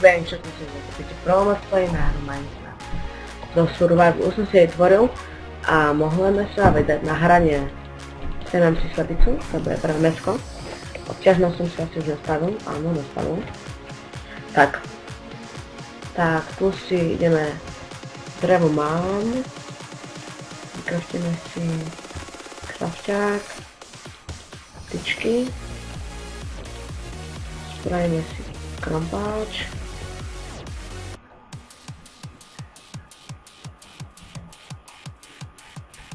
viem, čo tu si zakúpite. Promostojí na hru Minecraft. Do Survival už som si jej tvoril a mohli sa vedať na hranie. Chcem si slepicu, to je prvé mesko. Obťažnosť som si asi už nastavil, áno, nastavil. Tak, tu si ideme, drevo mám, vykraftíme si krafťák, tyčky, spravíme si krompáč,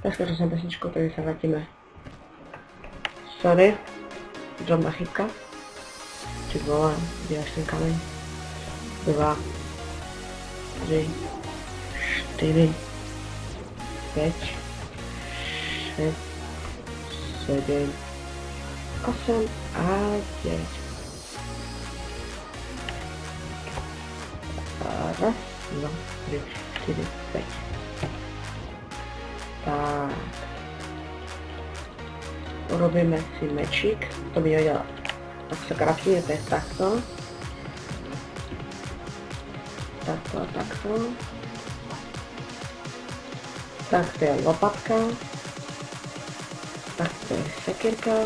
preskočil som pesničku, takže sa vrátime. Sorry, drobná chybka, či bola, kde až ten kameň. 2, 3, 4, 5, 6, 7, 8 a 9. Raz, 2, 3, 4, 5. Tak. Urobíme si mečík, to by vedela, ak sa kraftuje, to je takto. Takto a takto. Takto je lopatka. Takto je sekierka.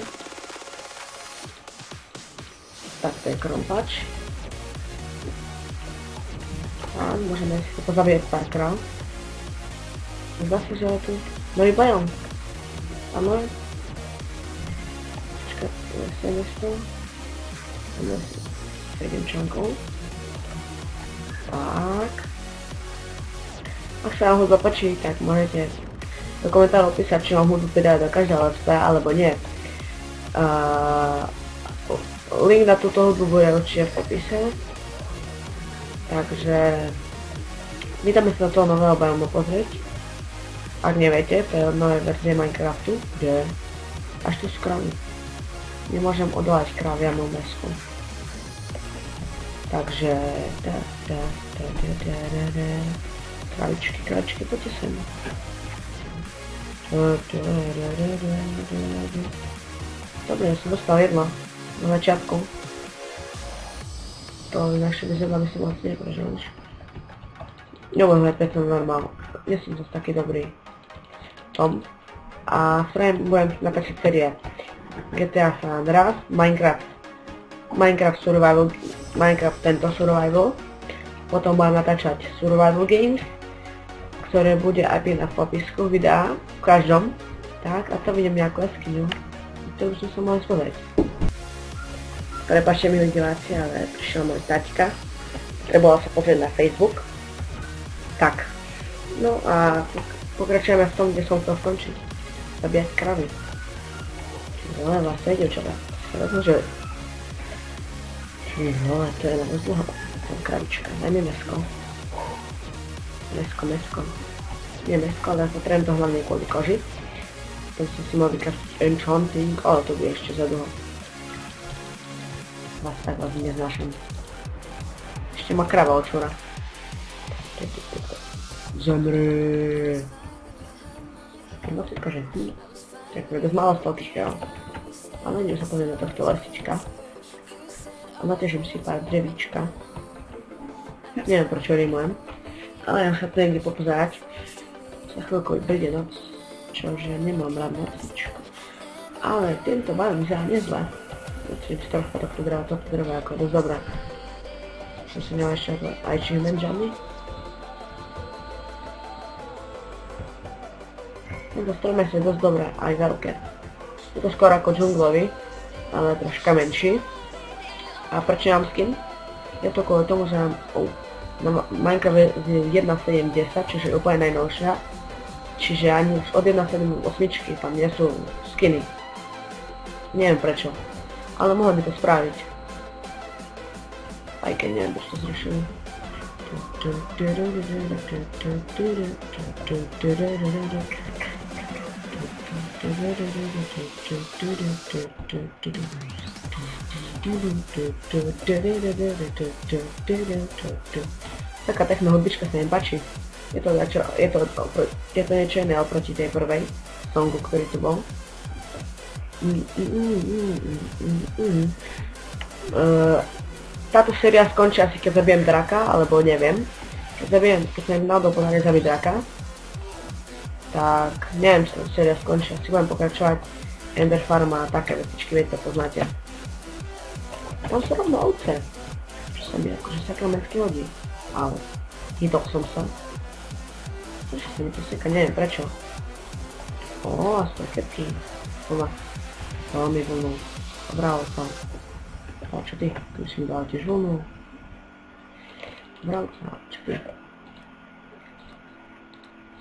Takto je krompač. A môžeme si to pozabíjať párkrát. Zdá sa, že je tu nový biom. Áno. Počkaj, vesieme si to. Máme si 7 článkov. Tak. Ak sa vám hudba páči, tak môžete do komentárov písať, či vám hudbu pridať do každého let's play, alebo nie. Link na túto hudbu bude určite v popise. Takže vítame sa do toho nového biomu pozrieť. Ak neviete, to je od novej verzie Minecraftu, kde až tu sú krávy. Nemôžem odolať kráviamu mesku. Takže kravičky, poďte sem. Dobre, ja som dostal jedno na začiatku. To naše vyzerá, by som vlastne neprežil nič. Nebudem hrať Petrom normál, nie som zase taký dobrý tom. A frame budem natáčať série GTA San Andreas, Minecraft Survival, Minecraft tento Survival. Potom budem natáčať Survival Games, ktoré bude aj na popisku videa, v každom. Tak, a to vidím nejakú jaskyňu, ktorú som sa mohol spovedať. Prepáčte mi ventilácia, ale prišiel môj taťka. Trebalo sa pozrieť na Facebook. Tak, no a pokračujeme v tom, kde som chcel skončiť. Zabíjať kravy. Vole, vlastne dievčata, sa rozmnožili. Vole, to je na dlho. Tam kravička, daj mi mesko. Mesko. Nie mesko, ale ja potrebujem to hlavne kvôli koži. Potom som si mal vykraftiť enchanting, ale to bude ešte za dlho. Vás tak vás neznášam. Ešte ma krava očúra. Zomri. No si kože. Tak mi dosť málo z toho tých krav. Ale idem sa pozrieť na tohto lesička. A natiežím si pár drevíčka. Neviem prečo rimujem. Ale ja sa to niekde popozerať. Za chvíľkou príde noc. Čože nemám rád nocičku. Ale tento biom vyzerá nezle. Myslím si trochu tohto dreva ako dosť dobré. Som si měl ešte achievement žádný. Tento strom je dosť dobré, aj veľké. Je to skoro ako džunglový, ale troška menší. A prečo mám skin? Je to kvôli tomu, že mám na Minecraft je 1.7.10, čiže je úplne najnovšia. Čiže ani od 1.7.8 tam nie sú skiny. Neviem prečo. Ale mohli by to spraviť. Aj keď neviem, prečo to zrušili. Taká techno hudbička sa mi páči. Je to niečo iné oproti tej prvej songu, ktorý tu bol. táto séria skončí asi keď zabijem draka, alebo neviem. Keď sa im náhodou podarí zabiť draka, tak neviem, či táto séria skončí, asi budem pokračovať Ender Farm a také vecičky, viete, poznáte. Tam sú rovno ovce, čo sa mi akože sakramentsky hodí, ale hýtol som sa. Prečo sa mi to seka, neviem prečo. Ó, a sú raketky. Vlna. Veľmi vlnu. Dobrá ovca. A čo ty? Tu si mi dala tiež vlnu. Dobrá ovca. Čo ty?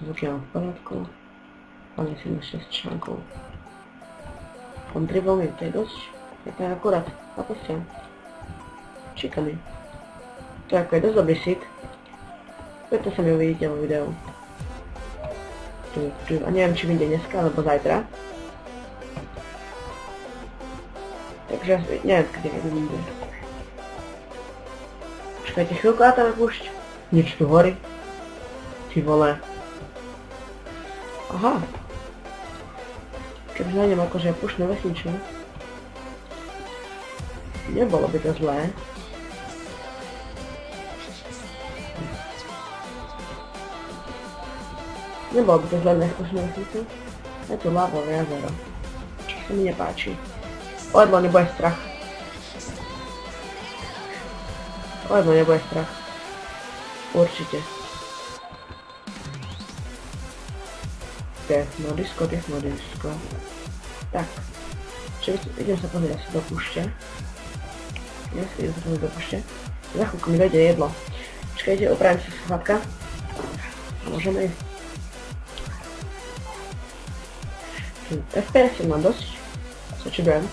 Zvuky mám v poriadku. Máme si na 6 článkov. Mám 3 vlny, to je dosť. Je to akurát. Naposte. Číkami. To ako je dosť dobrý sit. Preto sa mi uvidíte vo videu. A neviem, či vyjde dneska, alebo zajtra. Takže neviem, kedy vyjde. Počkajte chvíľku, a tam je púšť. Niečo tu horí. Ty vole. Aha. Keby nájdem akože púštnu vesničku. Nebolo by to zlé. Nebolo by to zle nech púštnu vesnicu. Je tu lávové jazero. Čo sa mi nepáči. Ojedlo nebude strach. Ojedlo nebude strach. Určite. Technodisko. Tak. Idem sa pozrieť asi do púšte. Za chvíľku mi dojde jedlo. Počkajte, opravím si sluchátka. Môžeme ísť. FPS mám dosť. Sa čudujem.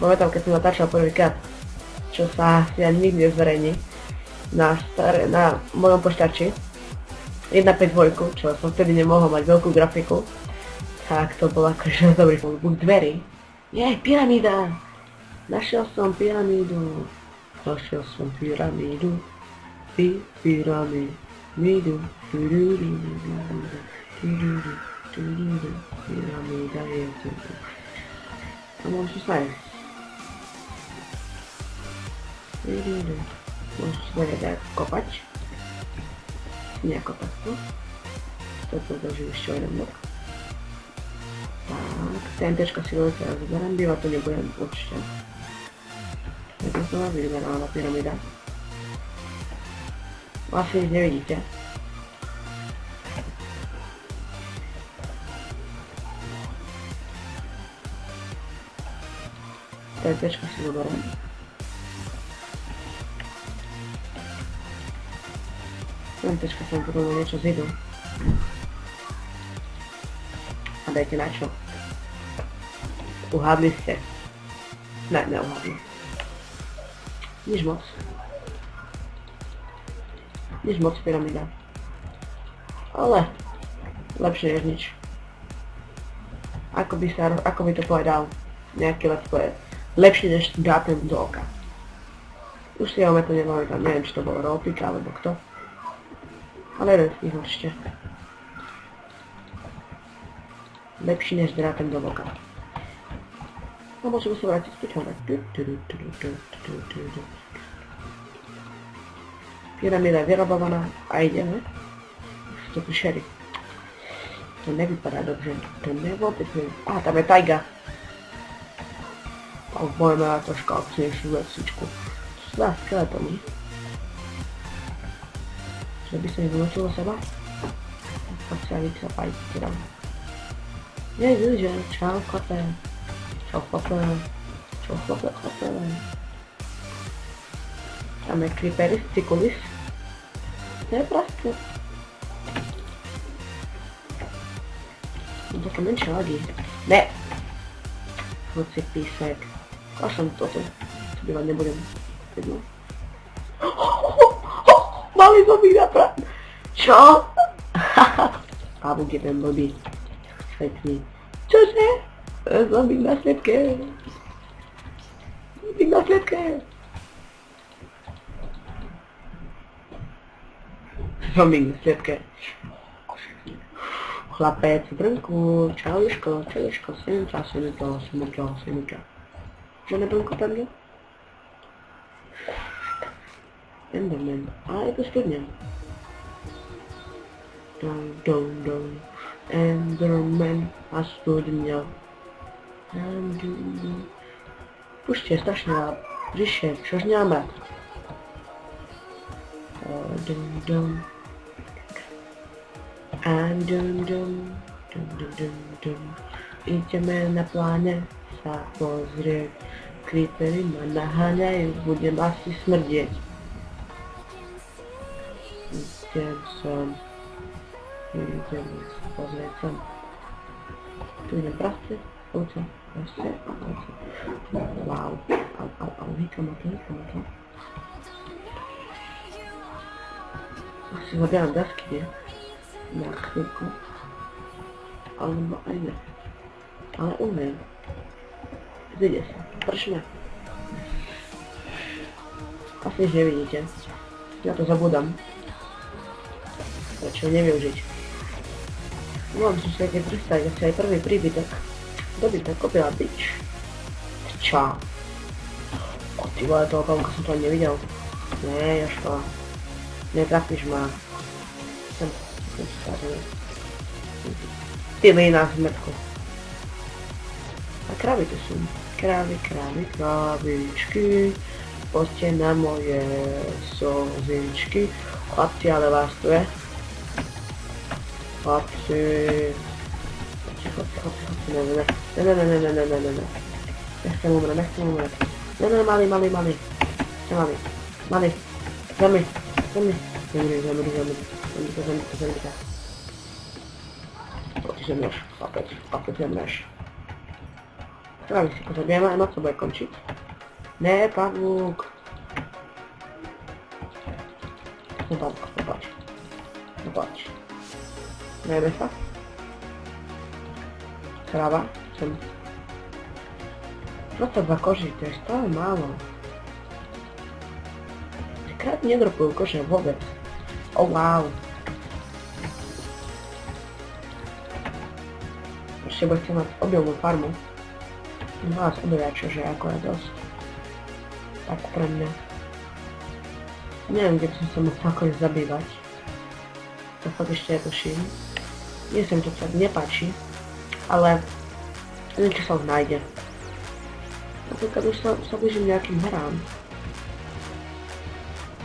Pamätám, keď som natáčal prvýkrát, čo sa asi ani nikdy nezverejní na mojom počítači 1.5.2, čo som vtedy nemohol mať veľkú grafiku, tak to bol akože dobrý buď dverí. Jej, pyramída! Našiel som pyramídu. Pyramídu. Pyramída je tu. A môžu sa ísť. Môžu sa vedieť kopať. Nejako takto. Toto drží ešte o jeden blok. Tak, TNTčka si veľmi teraz zoberiem, bývať to nebudem určite. Je to znova vyzeraná pyramída. Asi nič nevidíte. TNTčka si zoberiem. TNTčka sa mi potom na niečo zídu. A dajte na čo. Uhádli ste. Ne, neuhádli. Nič moc. Nič moc pyramída. Ale lepšie než nič. Ako by to povedal nejaký let's play. Lepšie než dátem do oka. Už si ho to nepamätám, neviem či to bol Rolpika alebo kto. Ale jeden z nich určite. Lepší než drátem do oka. A môžeme sa vrátiť späť hore. Pyramída je vyrabovaná a ideme. Už sú to prišeri. To nevypadá dobře. To nevôbec neviem. Á, tam je tajga. A budeme na trošku akčnejšiu vecičku. To sú dva skeletony. Že by sa mi vynúčilo seba? Poď sa víc sa páť tam. Ježiže, čau chlape. Čau chlape. Tam je creeperis, cikulis. To je proste. Mám také menšie lagy. Ne! Hoci písek. Klašam toto. To bývať nebudem. Jedno. Malý zombík naprát. Čo? Pavúk je ten blbý. Svetný. Čože? Zombík na slepke. Zombík na slepke. Zombík na slepke. Chlapec v brnku. Čauliško. Sem. Čo nebrnko tam je? Enderman. A je to studňa. Enderman a studňa. Už je strašne veľa príšer, čož nemáme. Ideme na pláne sa pozrieť. Creepery ma naháňajú, budem asi smrdieť. Idem sa pozrieť sem. Tu idem proste, ovce, proste, ovce. Wow, hýka ma to. Asi zabieram dasky, nie? Na chvíľku. Alebo aj ne. Ale umiem. Zide sa. Pršme. Asi nič nevidíte. Ja to zabudám. Prečo nevyužiť? Mám si sa keď predstaviť asi aj prvý príbytok. Dobytok kopila bič. Čau. O ty vole, toho pavúka som to ani nevidel. Nie, Jožko. Netrafíš ma. Sem stále. Ty lína v zmetku. A kravy tu sú. Kravičky. Poďte na moje slzičky. Chlapci, ale vás tu je. Chlapci. Ne. Nechcem umrieť. Ne, malý. Zemi. Ty zemřeš, chlapec zemřeš. Kravy si pozabijeme a na co bude končit? Ne, pavúk. No pavúk, popač. Nejeme sa? Krava, sem. 22 koží, to je stále málo. Krát nedropujú kože vôbec. Oh wow. Ešte budete mať obilnú farmu. Vás obyvačov, že ako je dosť. Tak pre mňa. Neviem, kde by som sa mohol akože zabývať. To fakt ešte netuším. Nie sa mi to celé nepáči. Ale niečo sa už nájde. Napríklad už sa blížim nejakým hrám.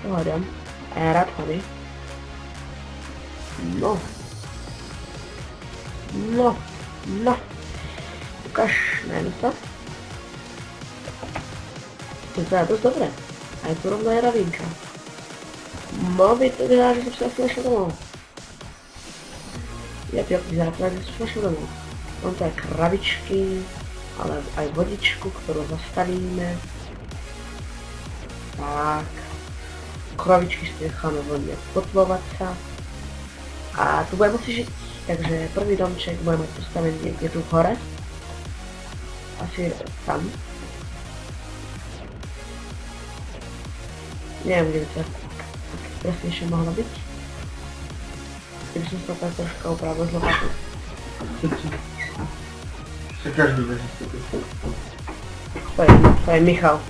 Pohľadám. A ja rád chodím. No. Ukáž, najmä sa. To je dosť dobré. Aj tu rovno je ravinka. By to vyzerá, že som si asi našiel domov. Vyzerá to, že som našiel domov. Mám tu aj kravičky, ale aj vodičku, ktorú zastavíme. Tak. Kravičky si necháme voľne potlovať sa. A tu budeme si žiť. Takže prvý domček budeme mať postavený niekde tu hore. Asi tam. Neviem, kde by to presnejšie mohlo byť. Keby som sa tak troška upravil z lopatu. Každý beží. To je Michal.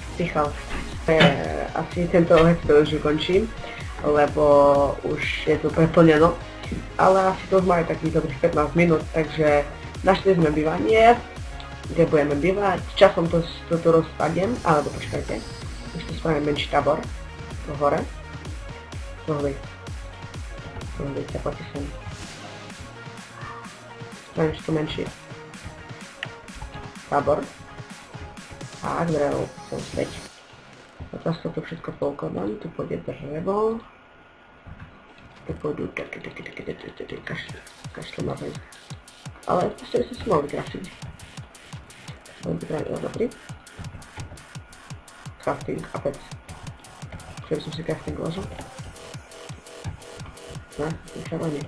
Asi tento episód už ukončím, lebo už je tu preplneno. Ale asi to už máme takých dobrých 15 minút, takže našli sme bývanie, kde budeme bývať. Časom to rozpadiem, alebo počkajte, ešte spravím menší tábor, tu hore. Tohle sa poďte sem. Spravím ešte menší tábor. Tak, drevo som späť. A teraz to všetko poukladám, tu pôjde drevo. Tu pôjdu také kašľomavej. Ale ešte by som si mohli kraftiť. Dobrý. Crafting, opäť. Čo by som si crafting vložil? Ne, nechám ani.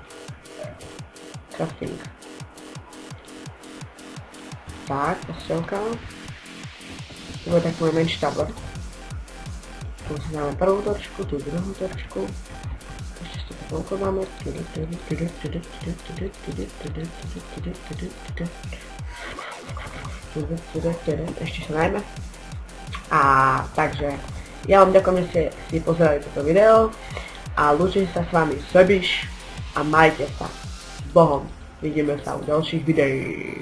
Crafting. Tak, postielka. Tu bude tak môj menší tábor. Tu si dáme prvú točku, tu druhú točku. Ešte si to poukladáme. Ešte sa najmä. A takže Ja vám ďakujem, že ste si pozerali toto video a lúčim sa s vami Sebiš a majte sa s Bohom. Vidíme sa u ďalších videí.